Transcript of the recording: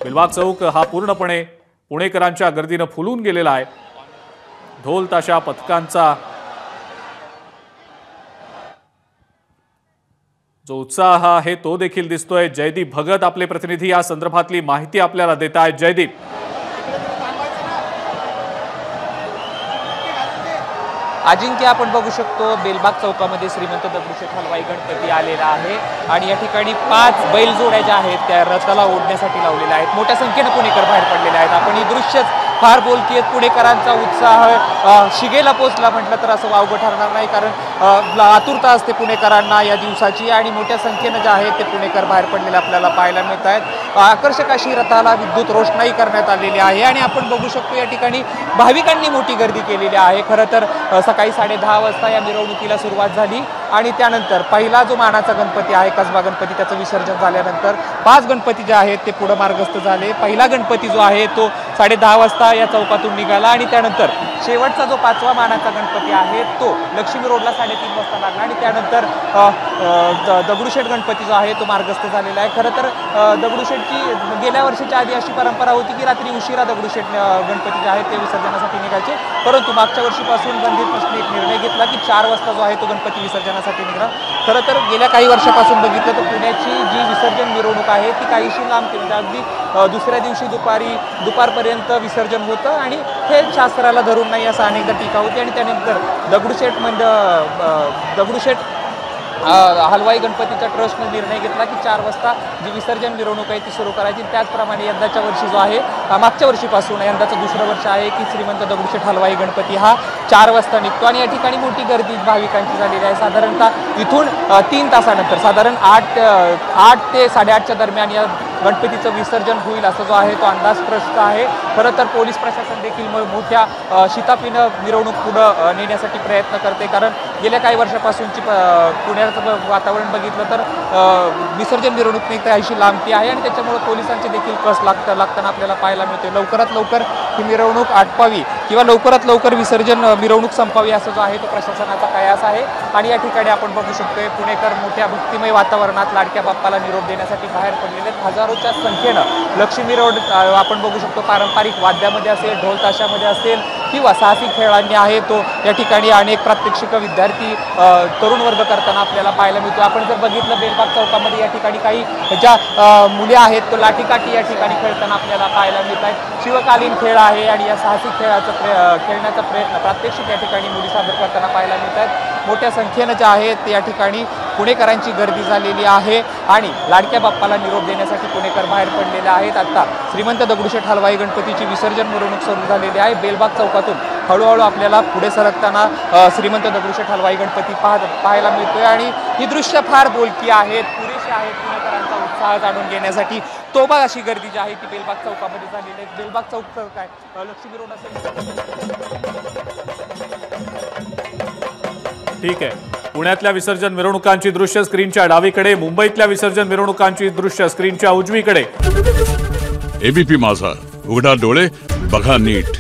बेलबाग चौक हा पूर्णपणे पुणेकरांच्या गर्दीने फुलून गेलेला आहे। ढोल ताशा पथकांचा जो उत्साह आहे तो देखील दिसतोय। जयदीप भगत आपले प्रतिनिधी या संदर्भातली माहिती आपल्याला देत आहेत। जयदीप, अजिंक्य, आपण बघू शकतो बेलबाग चौकामध्ये श्रीमंत दगडूशेठ हलवाई गणपती आलेला आहे आणि या ठिकाणी 5 बैलजोड्या ज्या आहेत त्या रथाला ओढण्यासाठी लावलेल्या आहेत। मोठ्या संख्येने पुणेकर बाहेर पडलेले आहेत। आपण ही दृश्य फार बोलकी आहेत। पुणेकरांचा उत्साह शिगेला पोचला म्हटलं तर असं वावगं ठरणार नाही, कारण आतुरता असते पुणेकरांना या दिवसाची आणि मोठ्या संख्येने जे आहेत ते पुणेकर बाहेर पडलेले आपल्याला पाहायला मिळत आहेत। आकर्षक अशी रथाला विद्युत रोषणाई करण्यात आलेली आहे आणि आपण बघू शकतो या ठिकाणी भाविकांनी मोठी गर्दी केलेली आहे। खरं तर सकाळी 10:30 वाजता या मिरवणुकीला सुरुवात झाली आणि त्यानंतर पहिला जो मानाचा गणपती आहे कसबा गणपती त्याचं विसर्जन झाल्यानंतर 5 गणपती जे आहेत ते पुढे मार्गस्थ झाले। पहिला गणपती जो आहे तो 10:30 वाजता या चौकातून निघाला आणि त्यानंतर शेवटचा जो 5वा मानाचा गणपती आहे तो लक्ष्मी रोडला 3:30 वाजता लागला आणि त्यानंतर दगडूशेठ गणपती जो आहे तो मार्गस्थ झालेला आहे। खरं तर दगडूशेठची गेल्या वर्षीच्या आधी अशी परंपरा होती की रात्री उशिरा दगडूशेठ गणपती जे आहेत ते विसर्जनासाठी निघायचे, परंतु मागच्या वर्षीपासून बंदितपणे एक निर्णय घेतला की 4 वाजता जो आहे तो गणपती विसर्जनासाठी निघणार। खरं तर गेल्या काही वर्षापासून बघितलं तर पुण्याची जी विसर्जन मिरवणूक आहे ती काहीशी लांब केली, अगदी दुसऱ्या दिवशी दुपारपर्यंत विसर्जन होतं आणि हे शास्त्राला धरून नाही असं अनेकदा टीका होती आणि त्यानंतर दगडूशेठ हलवाई गणपतीच्या ट्रस्टने निर्णय घेतला की 4 वाजता जी विसर्जन मिरवणूक आहे ती सुरू करायची। त्याचप्रमाणे यंदाच्या वर्षी जो आहे मागच्या वर्षीपासून यंदाचं दुसरं वर्ष आहे की श्रीमंत दगडूशेठ हलवाई गणपती हा 4 वाजता निघतो आणि या ठिकाणी मोठी गर्दी भाविकांची झालेली आहे। साधारणतः इथून 3 तासानंतर साधारण 8 ते 8:30च्या दरम्यान या गणपतीचं विसर्जन होईल असं जो आहे तो अंदाज ट्रस्टचा आहे। खरं तर पोलीस प्रशासन देखील मोठ्या शिताफीनं मिरवणूक पुढे नेण्यासाठी प्रयत्न करते, कारण गेल्या काही वर्षापासूनची पुण्याचं वातावरण बघितलं तर विसर्जन मिरवणूक नाही तर अशी लांबती आहे आणि त्याच्यामुळे पोलिसांचे देखील कस लागताना आपल्याला पाहायला मिळते। लवकरात लवकर ही मिरवणूक आटपावी किंवा लवकरात लवकर विसर्जन मिरवणूक संपावी असा जो आहे तो प्रशासनाचा कयास आहे आणि या ठिकाणी आपण बघू शकतोय पुणेकर मोठ्या भक्तिमय वातावरणात लाडक्या बाप्पाला निरोप देण्यासाठी बाहेर पडलेले आहेत। हजारोच्या संख्येनं लक्ष्मी रोड आपण बघू शकतो पारंपरिक वाद्यामध्ये असेल, ढोल ताशामध्ये असेल किंवा साहसी खेळांनी आहे तो या ठिकाणी अनेक प्रात्यक्षिक विद्यार्थी तरुण वर्ग करताना आपल्याला पाहायला मिळतो। आपण जर बघितलं बेलबाग चौकामध्ये या ठिकाणी काही ज्या मुले आहेत तो लाठीकाठी या ठिकाणी खेळताना आपल्याला पाहायला मिळत आहेत। शिवकालीन खेळ आहे आणि या साहसी खेळण्याचा प्रयत्न प्रात्यक्षिक या ठिकाणी मुली सादर करताना पाहायला मिळत आहेत। मोठ्या संख्येनं जे आहेत ते या ठिकाणी पुणेकरांची गर्दी झालेली आहे आणि लाडक्या बाप्पाला निरोप देण्यासाठी पुणेकर बाहेर पडलेले आहेत। आता श्रीमंत दगडूशेठ हलवाई गणपतीची विसर्जन मिरवणूक सुरू झालेली आहे। बेलबाग चौकातून हळूहळू आपल्याला पुढे सरकताना श्रीमंत दगडूशेठ हलवाई गणपती पाहायला मिळतोय आणि ही दृश्य फार बोलकी आहेत, पुरेशी आहेत पुणेकरांचा उत्साह जाणून घेण्यासाठी। तोबा अशी गर्दी जी आहे ती बेलबाग चौकामध्ये झालेली आहे। बेलबाग चौक काय लक्ष्मी रोड असेल। ठीक आहे, पुण्यातल्या विसर्जन मिरवणुकांची दृश्य स्क्रीनच्या डावीकडे, मुंबईतल्या विसर्जन मिरवणुकांची दृश्य स्क्रीनच्या उजवीकडे। एबीपी माझा, उघडा डोळे बघा नीट।